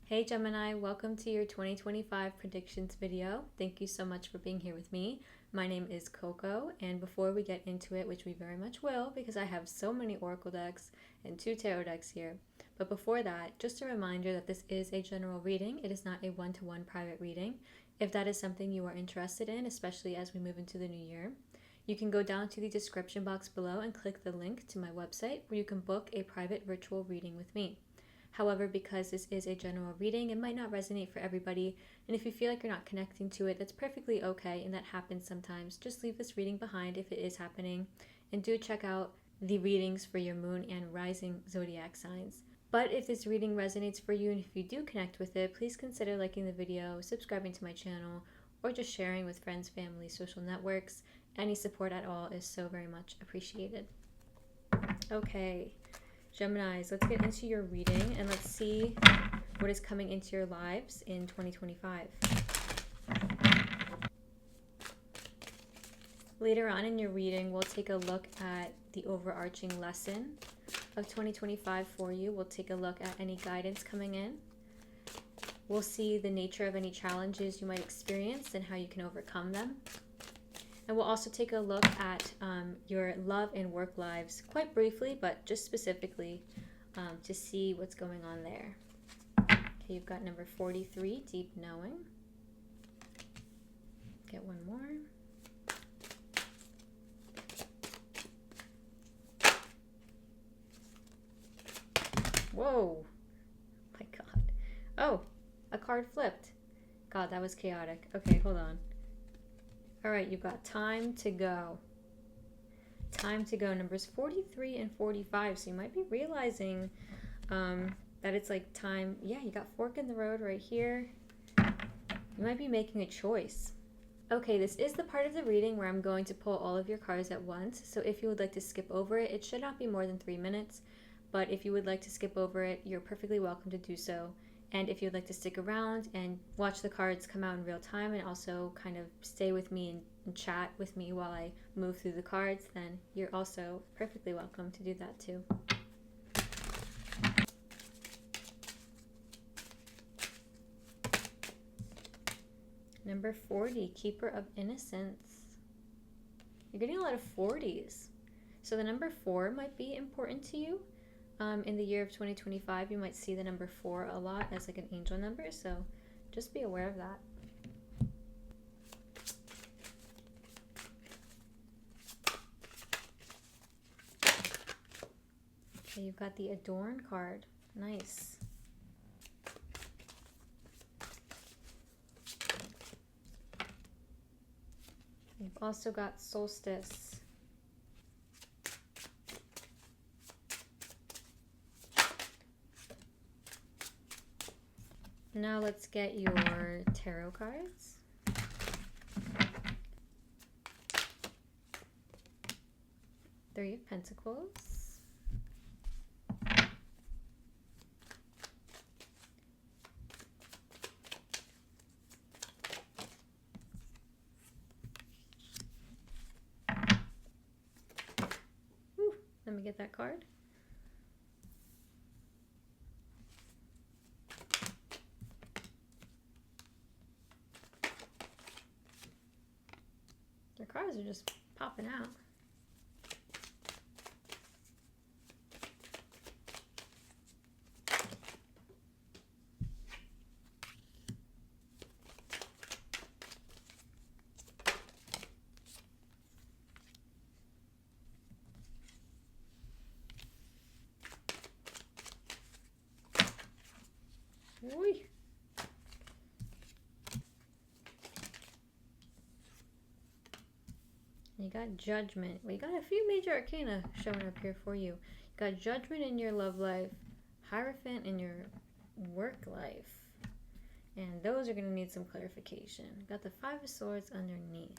Hey Gemini, welcome to your 2025 predictions video. Thank you so much for being here with me. My name is Coco, and before we get into it, which we very much will because I have so many oracle decks and 2 tarot decks here, but before that, just a reminder that this is a general reading. It is not a one-to-one private reading. If that is something you are interested in, especially as we move into the new year, you can go down to the description box below and click the link to my website where you can book a private virtual reading with me. However, because this is a general reading, it might not resonate for everybody, and if you feel like you're not connecting to it, that's perfectly okay, and that happens sometimes. Just leave this reading behind if it is happening, and do check out the readings for your moon and rising zodiac signs. But if this reading resonates for you, and if you do connect with it, please consider liking the video, subscribing to my channel, or just sharing with friends, family, social networks. Any support at all is so very much appreciated. Okay. Geminis, let's get into your reading and let's see what is coming into your lives in 2025. Later on in your reading, we'll take a look at the overarching lesson of 2025 for you. We'll take a look at any guidance coming in. We'll see the nature of any challenges you might experience and how you can overcome them. And we'll also take a look at your love and work lives, quite briefly, but just specifically to see what's going on there. Okay, you've got number 43, Deep Knowing. Get one more. Whoa! My God. Oh, a card flipped. God, that was chaotic. Okay, hold on. All right, you've got Time to Go. Time to Go, numbers 43 and 45. So you might be realizing that it's like time. Yeah, you got fork in the road right here. You might be making a choice. Okay, this is the part of the reading where I'm going to pull all of your cards at once. So if you would like to skip over it, it should not be more than 3 minutes. But if you would like to skip over it, you're perfectly welcome to do so. And if you'd like to stick around and watch the cards come out in real time and also kind of stay with me and chat with me while I move through the cards, then you're also perfectly welcome to do that too. Number 40, Keeper of Innocence. You're getting a lot of 40s. So the number 4 might be important to you. In the year of 2025, you might see the number 4 a lot as like an angel number, so just be aware of that. Okay, you've got the Adorn card. Nice. You've also got Solstice. Now let's get your tarot cards. Three of Pentacles. Ooh, let me get that card. Their cards are just popping out. Ooh. You got Judgment. We got a few major arcana showing up here for you. You got Judgment in your love life, Hierophant in your work life. And those are going to need some clarification. Got the Five of Swords underneath.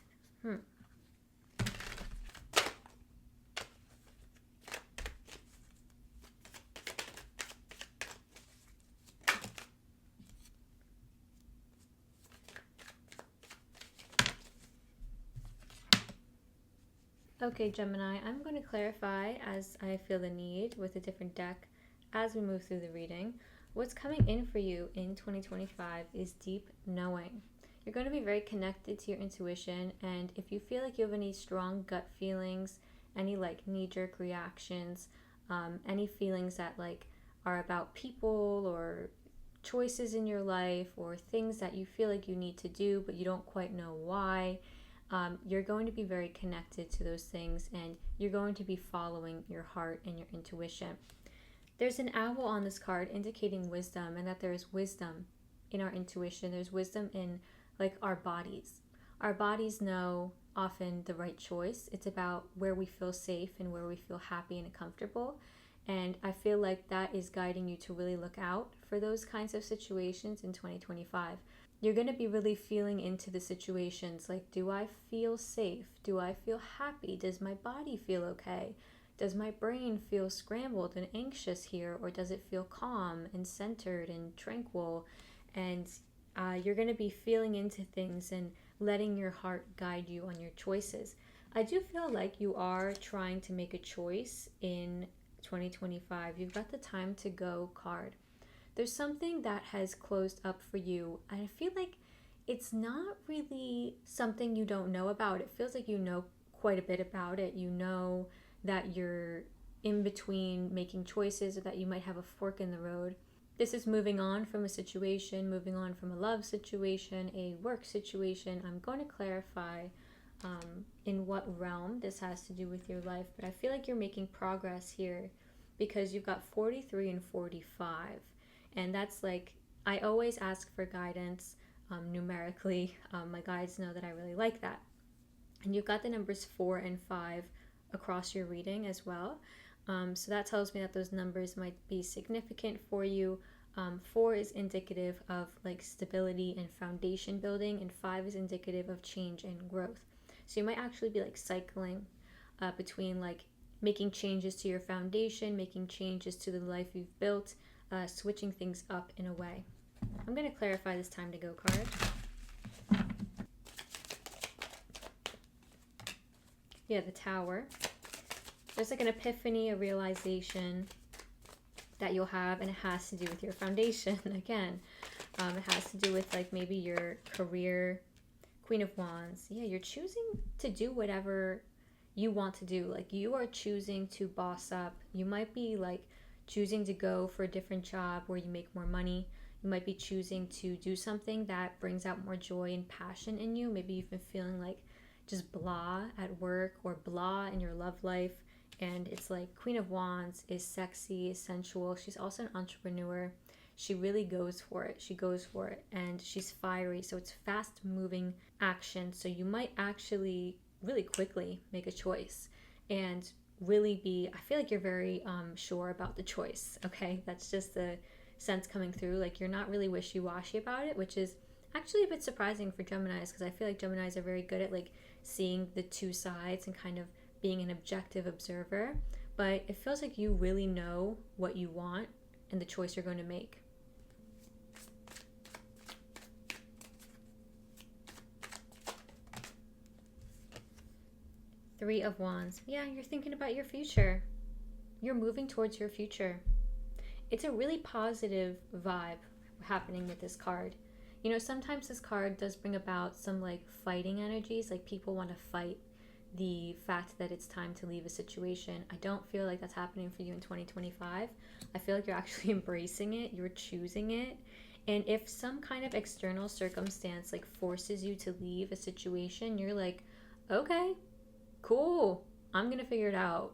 Okay, Gemini, I'm going to clarify as I feel the need with a different deck as we move through the reading. What's coming in for you in 2025 is deep knowing. You're going to be very connected to your intuition, and if you feel like you have any strong gut feelings, any like knee-jerk reactions, any feelings that like are about people or choices in your life or things that you feel like you need to do but you don't quite know why, you're going to be very connected to those things, and you're going to be following your heart and your intuition. There's an owl on this card indicating wisdom, and that there is wisdom in our intuition. There's wisdom in like our bodies. Our bodies know often the right choice. It's about where we feel safe and where we feel happy and comfortable. And I feel like that is guiding you to really look out for those kinds of situations in 2025. You're going to be really feeling into the situations like, do I feel safe? Do I feel happy? Does my body feel okay? Does my brain feel scrambled and anxious here, or does it feel calm and centered and tranquil? And you're going to be feeling into things and letting your heart guide you on your choices. I do feel like you are trying to make a choice in 2025. You've got the time to go card. There's something that has closed up for you, and I feel like it's not really something you don't know about. It feels like you know quite a bit about it. You know that you're in between making choices, or that you might have a fork in the road. This is moving on from a situation, moving on from a love situation, a work situation. I'm going to clarify in what realm this has to do with your life, but I feel like you're making progress here because you've got 43 and 45. And that's like, I always ask for guidance numerically. My guides know that I really like that. And you've got the numbers 4 and 5 across your reading as well. So that tells me that those numbers might be significant for you. 4 is indicative of like stability and foundation building, and 5 is indicative of change and growth. So you might actually be like cycling between like making changes to your foundation, making changes to the life you've built, switching things up in a way. I'm going to clarify this time to go card. Yeah, the Tower. There's like an epiphany, a realization that you'll have, and it has to do with your foundation again. It has to do with like maybe your career. Queen of Wands. Yeah, you're choosing to do whatever you want to do. Like you are choosing to boss up. You might be like choosing to go for a different job where you make more money. You might be choosing to do something that brings out more joy and passion in you. Maybe you've been feeling like just blah at work or blah in your love life. And it's like Queen of Wands is sexy, is sensual. She's also an entrepreneur. She really goes for it. She goes for it. And she's fiery. So it's fast moving action. So you might actually really quickly make a choice and really be, I feel like you're very sure about the choice. Okay. That's just the sense coming through. Like you're not really wishy-washy about it, which is actually a bit surprising for Geminis, because I feel like Geminis are very good at like seeing the two sides and kind of being an objective observer, but it feels like you really know what you want and the choice you're going to make. Three of Wands. Yeah, you're thinking about your future. You're moving towards your future. It's a really positive vibe happening with this card. You know, sometimes this card does bring about some like fighting energies, like people want to fight the fact that it's time to leave a situation. I don't feel like that's happening for you in 2025. I feel like you're actually embracing it, you're choosing it. And if some kind of external circumstance like forces you to leave a situation, you're like, okay, cool, I'm gonna figure it out.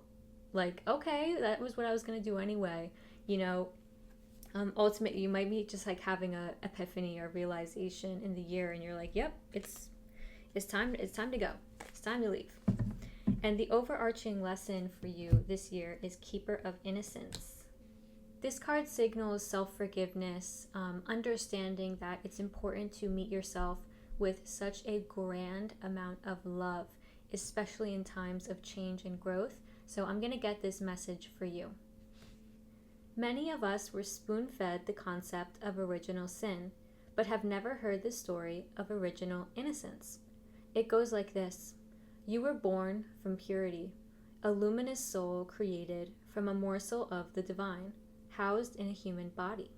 Like, okay, that was what I was gonna do anyway. You know, ultimately you might be just like having a epiphany or realization in the year, and you're like, yep, it's time to go. It's time to leave. And the overarching lesson for you this year is Keeper of Innocence. This card signals self-forgiveness, understanding that it's important to meet yourself with such a grand amount of love, especially in times of change and growth. So I'm going to get this message for you. Many of us were spoon-fed the concept of original sin, but have never heard the story of original innocence. It goes like this. You were born from purity, a luminous soul created from a morsel of the divine, housed in a human body.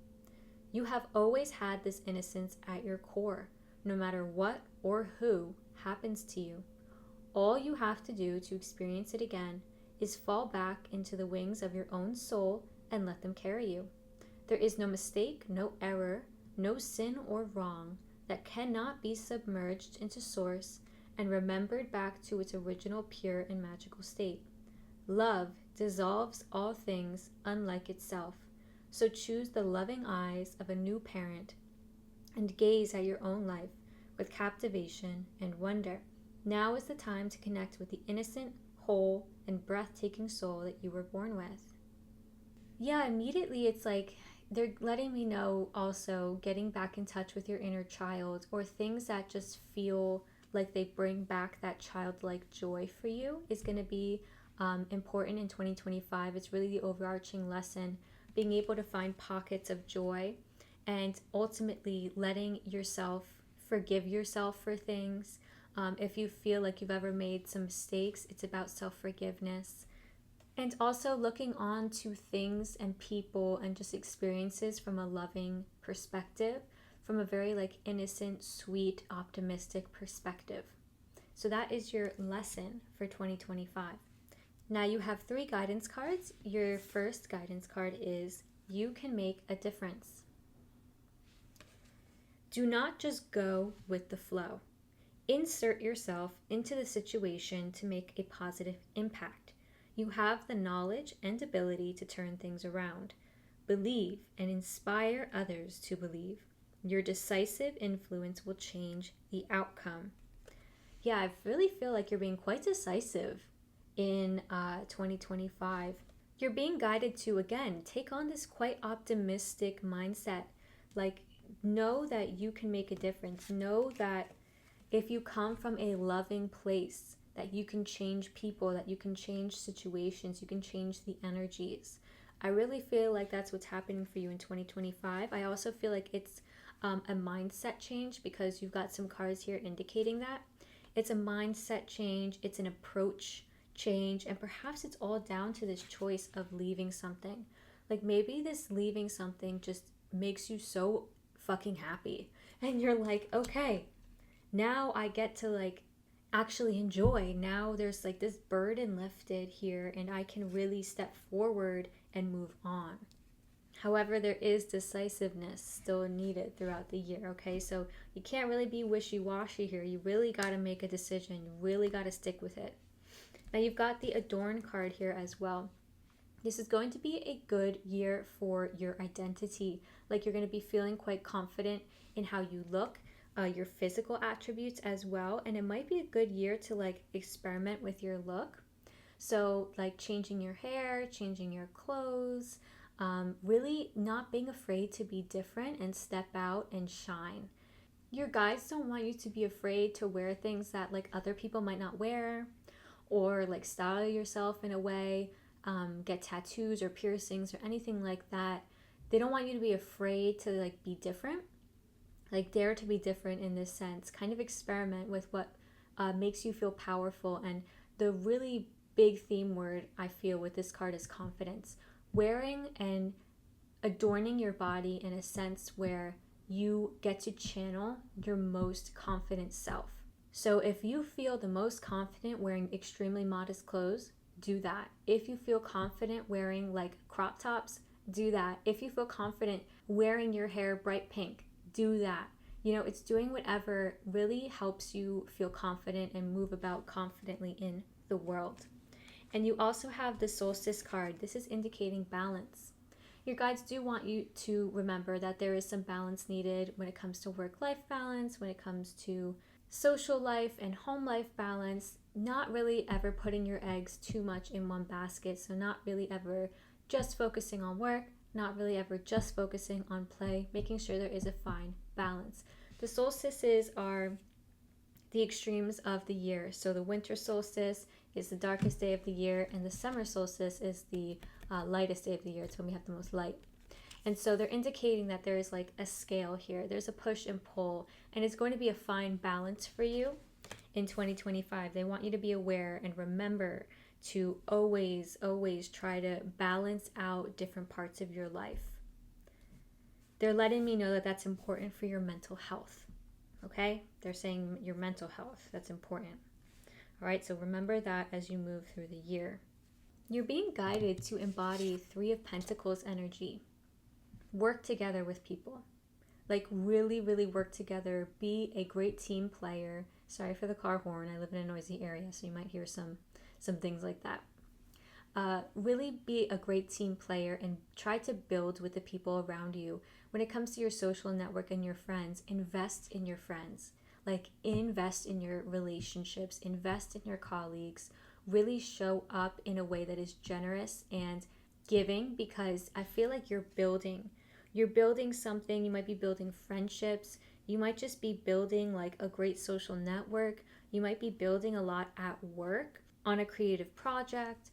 You have always had this innocence at your core, no matter what or who happens to you. All you have to do to experience it again is fall back into the wings of your own soul and let them carry you. There is no mistake, no error, no sin or wrong that cannot be submerged into source and remembered back to its original pure and magical state. Love dissolves all things unlike itself. So choose the loving eyes of a new parent and gaze at your own life with captivation and wonder. Now is the time to connect with the innocent, whole, and breathtaking soul that you were born with. Yeah, immediately it's like they're letting me know also getting back in touch with your inner child, or things that just feel like they bring back that childlike joy for you is going to be important in 2025. It's really the overarching lesson, being able to find pockets of joy and ultimately letting yourself forgive yourself for things. If you feel like you've ever made some mistakes, it's about self-forgiveness. And also looking on to things and people and just experiences from a loving perspective, from a very like innocent, sweet, optimistic perspective. So that is your lesson for 2025. Now you have 3 guidance cards. Your first guidance card is you can make a difference. Do not just go with the flow. Insert yourself into the situation to make a positive impact. You have the knowledge and ability to turn things around. Believe and inspire others to believe. Your decisive influence will change the outcome. Yeah, I really feel like you're being quite decisive in 2025. You're being guided to, again, take on this quite optimistic mindset. Like, know that you can make a difference. Know that if you come from a loving place, that you can change people, that you can change situations, you can change the energies. I really feel like that's what's happening for you in 2025. I also feel like it's a mindset change, because you've got some cards here indicating that. It's a mindset change, it's an approach change, and perhaps it's all down to this choice of leaving something. Like maybe this leaving something just makes you so fucking happy. And you're like, okay, now I get to like actually enjoy. Now there's like this burden lifted here and I can really step forward and move on. However, there is decisiveness still needed throughout the year, okay? So you can't really be wishy-washy here. You really got to make a decision. You really got to stick with it. Now you've got the Adorn card here as well. This is going to be a good year for your identity. Like you're going to be feeling quite confident in how you look, your physical attributes as well. And it might be a good year to like experiment with your look. So like changing your hair, changing your clothes, really not being afraid to be different and step out and shine. Your guides don't want you to be afraid to wear things that like other people might not wear, or like style yourself in a way, get tattoos or piercings or anything like that. They don't want you to be afraid to like be different, like dare to be different in this sense. Kind of experiment with what makes you feel powerful. And the really big theme word I feel with this card is confidence. Wearing and adorning your body in a sense where you get to channel your most confident self. So if you feel the most confident wearing extremely modest clothes, do that. If you feel confident wearing like crop tops, do that. If you feel confident wearing your hair bright pink, do that. You know, it's doing whatever really helps you feel confident and move about confidently in the world. And you also have the Solstice card. This is indicating balance. Your guides do want you to remember that there is some balance needed when it comes to work-life balance, when it comes to social life and home life balance, not really ever putting your eggs too much in one basket. So not really ever just focusing on work, not really ever just focusing on play, making sure there is a fine balance. The solstices are the extremes of the year. So the winter solstice is the darkest day of the year, and the summer solstice is the lightest day of the year. It's when we have the most light. And so they're indicating that there is like a scale here. There's a push and pull, and it's going to be a fine balance for you in 2025. They want you to be aware and remember to always try to balance out different parts of your life. They're letting me know that that's important for your mental health. Okay? They're saying your mental health, that's important. All right, so remember that as you move through the year. You're being guided to embody Three of Pentacles energy. Work together with people. Like really, really work together. Be a great team player. Sorry for the car horn. I live in a noisy area, so you might hear some things like that. Really be a great team player and try to build with the people around you. When it comes to your social network and your friends, invest in your friends. Like invest in your relationships, invest in your colleagues. Really show up in a way that is generous and giving, because I feel like you're building something. You might be building friendships. You might just be building like a great social network. You might be building a lot at work on a creative project,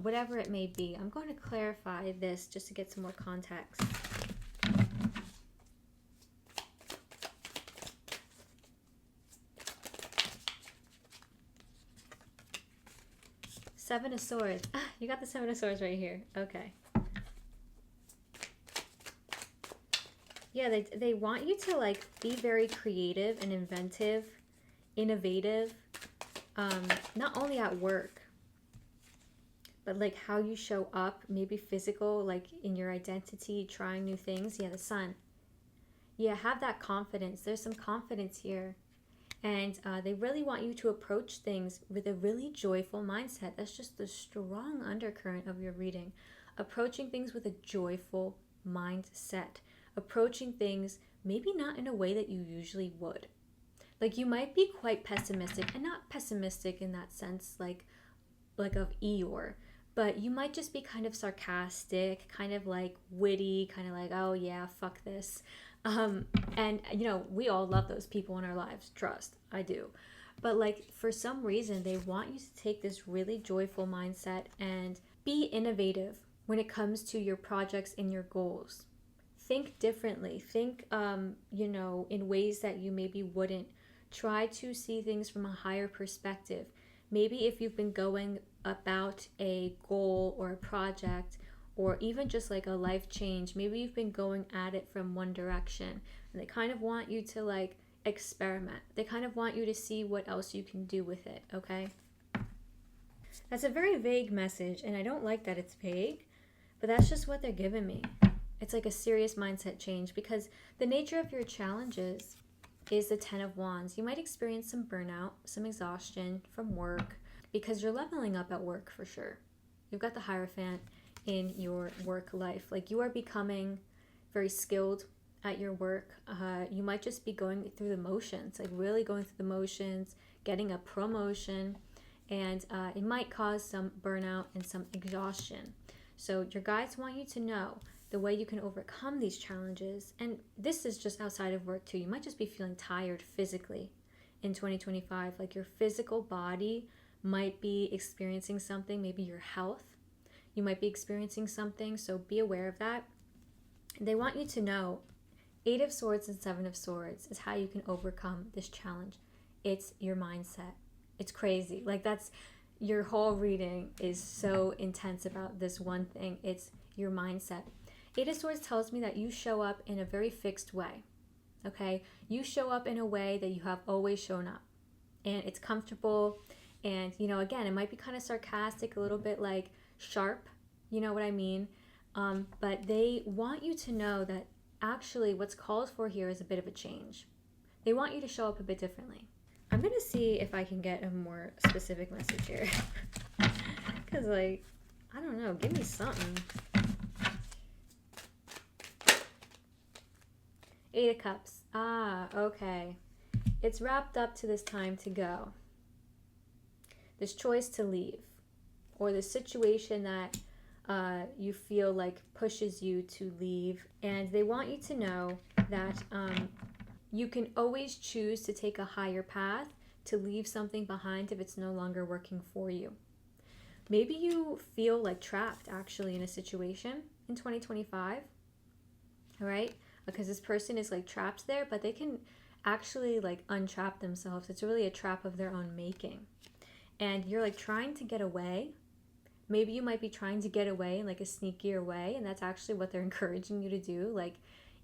whatever it may be. I'm going to clarify this just to get some more context. Seven of Swords. You got the Seven of Swords right here. Okay. Yeah, they want you to like be very creative and inventive, innovative, not only at work, but like how you show up, maybe physical, like in your identity, trying new things. Yeah, the Sun. Yeah, have that confidence. There's some confidence here. And they really want you to approach things with a really joyful mindset. That's just the strong undercurrent of your reading. Approaching things with a joyful mindset. Approaching things maybe not in a way that you usually would. Like you might be quite pessimistic, and not pessimistic in that sense like of Eeyore, but you might just be kind of sarcastic, kind of like witty, kind of like, oh yeah, fuck this. And you know, we all love those people in our lives, trust, I do. But like for some reason they want you to take this really joyful mindset and be innovative when it comes to your projects and your goals. Think differently. Think you know, in ways that you maybe wouldn't. Try to see things from a higher perspective. Maybe if you've been going about a goal or a project, or even just like a life change, maybe you've been going at it from one direction, and they kind of want you to like experiment. They kind of want you to see what else you can do with it, okay? That's a very vague message, and I don't like that it's vague, but that's just what they're giving me. It's like a serious mindset change, because the nature of your challenges is the Ten of Wands. You might experience some burnout, some exhaustion from work, because you're leveling up at work for sure. You've got the Hierophant in your work life. Like you are becoming very skilled at your work. You might just be going through the motions, like really going through the motions, getting a promotion, and it might cause some burnout and some exhaustion. So your guides want you to know the way you can overcome these challenges. And this is just outside of work too. You might just be feeling tired physically in 2025. Like your physical body might be experiencing something, maybe your health. You might be experiencing something, so be aware of that. They want you to know Eight of Swords and Seven of Swords is how you can overcome this challenge. It's your mindset. It's crazy. Like that's, your whole reading is so intense about this one thing. It's your mindset. Eight of Swords tells me that you show up in a very fixed way, okay? You show up in a way that you have always shown up, and it's comfortable, and, you know, again, it might be kind of sarcastic, a little bit like sharp, you know what I mean? But they want you to know that actually what's called for here is a bit of a change. They want you to show up a bit differently. I'm going to see if I can get a more specific message here. Because, like, I don't know, give me something. Eight of Cups. Ah, okay. It's wrapped up to this time to go. This choice to leave. Or the situation that you feel like pushes you to leave. And they want you to know that you can always choose to take a higher path, to leave something behind if it's no longer working for you. Maybe you feel like trapped actually in a situation in 2025. All right? Because this person is like trapped there, but they can actually like untrap themselves. It's really a trap of their own making. And you're like trying to get away. Maybe you might be trying to get away in like a sneakier way, and that's actually what they're encouraging you to do. Like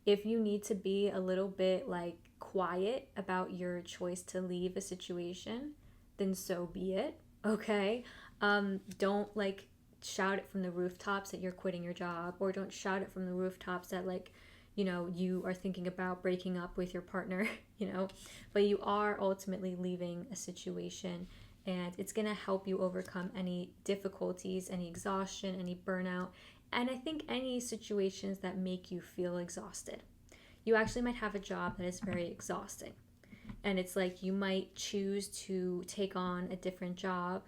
if you need to be a little bit like quiet about your choice to leave a situation, then so be it. Okay. Don't like shout it from the rooftops that you're quitting your job, or don't shout it from the rooftops that like, you are thinking about breaking up with your partner, but you are ultimately leaving a situation, and it's going to help you overcome any difficulties, any exhaustion, any burnout, and I think any situations that make you feel exhausted. You actually might have a job that is very exhausting, and it's like you might choose to take on a different job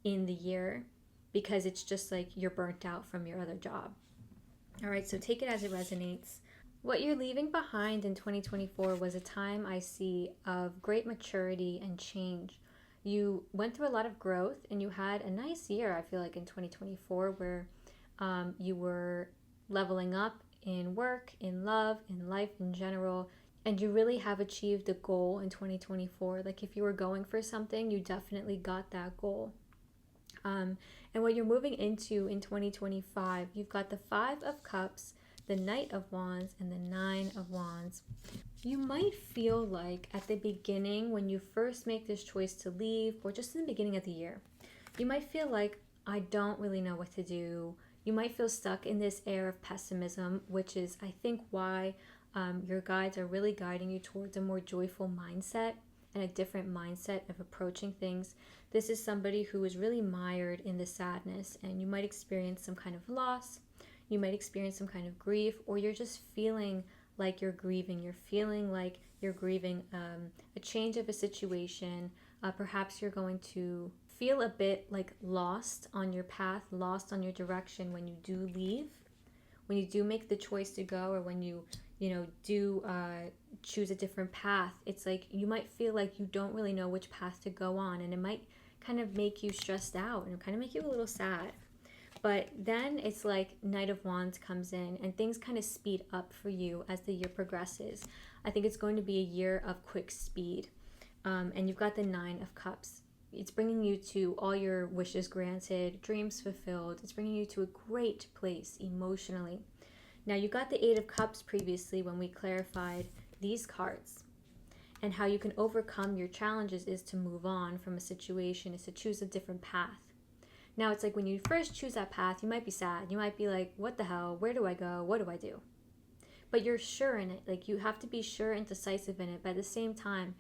in the year because it's just like you're burnt out from your other job. All right, so take it as it resonates. What you're leaving behind in 2024 was a time I see of great maturity and change. You went through a lot of growth, and you had a nice year, I feel like, in 2024, where you were leveling up in work, in love, in life in general, and you really have achieved a goal in 2024. Like if you were going for something, you definitely got that goal. And what you're moving into in 2025, you've got the 5 of Cups, the Knight of Wands, and the 9 of Wands. You might feel like at the beginning, when you first make this choice to leave, or just in the beginning of the year, you might feel like, I don't really know what to do. You might feel stuck in this air of pessimism, which is, I think, why your guides are really guiding you towards a more joyful mindset and a different mindset of approaching things. This is somebody who is really mired in the sadness, and you might experience some kind of loss. You might experience some kind of grief, or you're just feeling like you're grieving. You're feeling like you're grieving a change of a situation. Perhaps you're going to feel a bit like lost on your path, lost on your direction when you do leave, when you do make the choice to go, or when you do choose a different path. It's like you might feel like you don't really know which path to go on, and it might kind of make you stressed out and kind of make you a little sad. But then it's like Knight of Wands comes in, and things kind of speed up for you as the year progresses. I think it's going to be a year of quick speed. And you've got the 9 of Cups. It's bringing you to all your wishes granted, dreams fulfilled. It's bringing you to a great place emotionally. Now, you got the 8 of Cups previously when we clarified these cards. And how you can overcome your challenges is to move on from a situation, is to choose a different path. Now, it's like when you first choose that path, you might be sad. You might be like, what the hell? Where do I go? What do I do? But you're sure in it. Like, you have to be sure and decisive in it. But at the same time,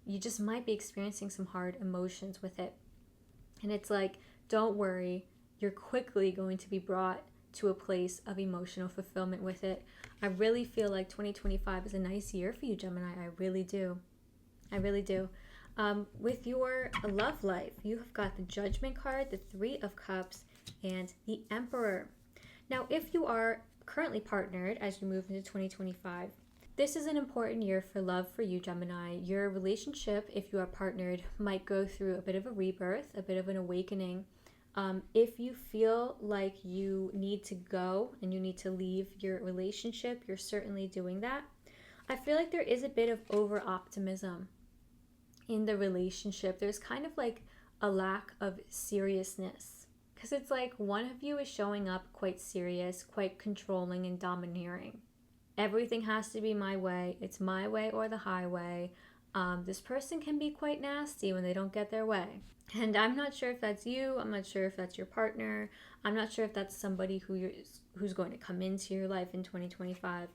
you just might be experiencing some hard emotions with it. And it's like, don't worry. You're quickly going to be brought to a place of emotional fulfillment with it. I really feel like 2025 is a nice year for you, Gemini. I really do. I really do. With your love life, you have got the Judgment card, the 3 of Cups, and the Emperor. Now, if you are currently partnered as you move into 2025, this is an important year for love for you, Gemini. Your relationship, if you are partnered, might go through a bit of a rebirth, a bit of an awakening. If you feel like you need to go and you need to leave your relationship, you're certainly doing that. I feel like there is a bit of over-optimism in the relationship. There's kind of like a lack of seriousness, because it's like one of you is showing up quite serious, quite controlling and domineering. Everything has to be my way. It's my way or the highway. This person can be quite nasty when they don't get their way. And I'm not sure if that's you. I'm not sure if that's your partner. I'm not sure if that's somebody who's going to come into your life in 2025.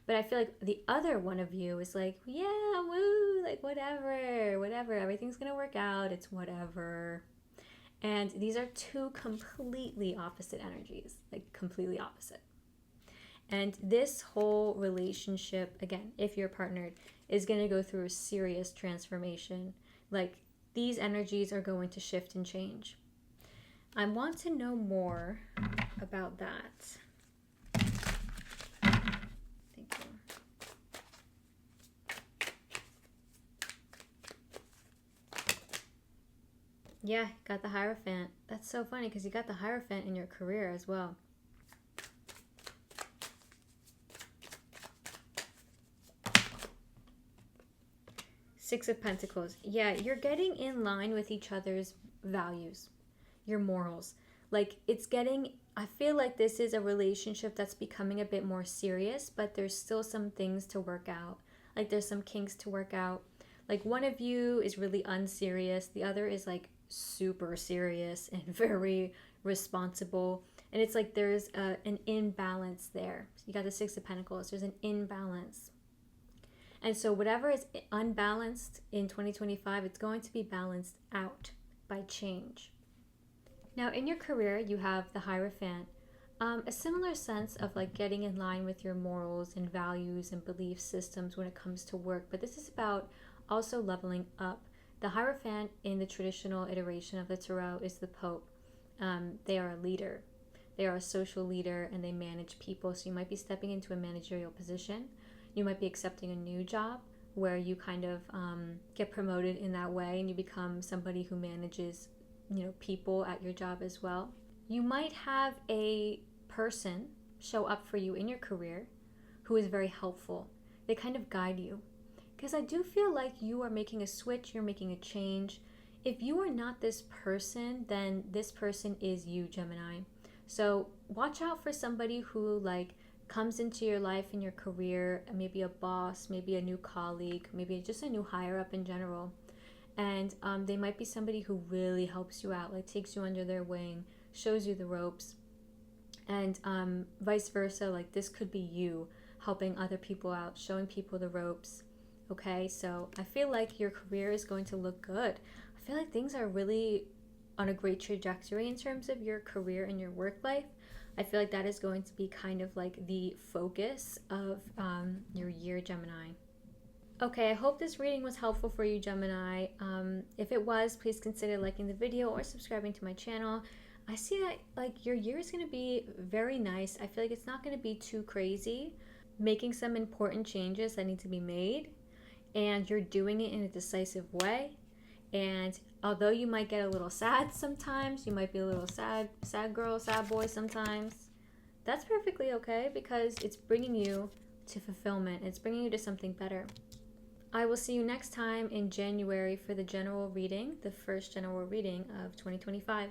But I feel like the other one of you is like, yeah, woo, like whatever, everything's going to work out. It's whatever. And these are two completely opposite energies, like completely opposite. And this whole relationship, again, if you're partnered, is going to go through a serious transformation. Like these energies are going to shift and change. I want to know more about that. Thank you. Yeah, got the Hierophant. That's so funny because you got the Hierophant in your career as well. Six of Pentacles. Yeah, you're getting in line with each other's values, your morals. Like it's getting I feel like this is a relationship that's becoming a bit more serious, but there's still some things to work out. Like there's some kinks to work out. Like one of you is really unserious, the other is like super serious and very responsible. And it's like there's an imbalance there. You got the Six of Pentacles, there's an imbalance. And so whatever is unbalanced in 2025, it's going to be balanced out by change. Now, in your career, you have the Hierophant, a similar sense of like getting in line with your morals and values and belief systems when it comes to work. But this is about also leveling up. The Hierophant in the traditional iteration of the Tarot is the Pope. They are a leader. They are a social leader and they manage people. So you might be stepping into a managerial position. You might be accepting a new job where you kind of get promoted in that way and you become somebody who manages people at your job as well. You might have a person show up for you in your career who is very helpful. They kind of guide you. Because I do feel like you are making a switch, you're making a change. If you are not this person, then this person is you, Gemini. So watch out for somebody who like comes into your life and your career, maybe a boss, maybe a new colleague, maybe just a new higher up in general. And they might be somebody who really helps you out, like takes you under their wing, shows you the ropes, and vice versa. Like this could be you helping other people out, showing people the ropes. Okay, so I feel like your career is going to look good. I feel like things are really on a great trajectory in terms of your career and your work life. I feel like that is going to be kind of like the focus of your year, Gemini. Okay, I hope this reading was helpful for you, Gemini. If it was, please consider liking the video or subscribing to my channel. I see that like your year is going to be very nice. I feel like it's not going to be too crazy. Making some important changes that need to be made, and you're doing it in a decisive way. And although you might get a little sad sometimes, you might be a little sad girl, sad boy sometimes, that's perfectly okay because it's bringing you to fulfillment. It's bringing you to something better. I will see you next time in January for the general reading, the first general reading of 2025.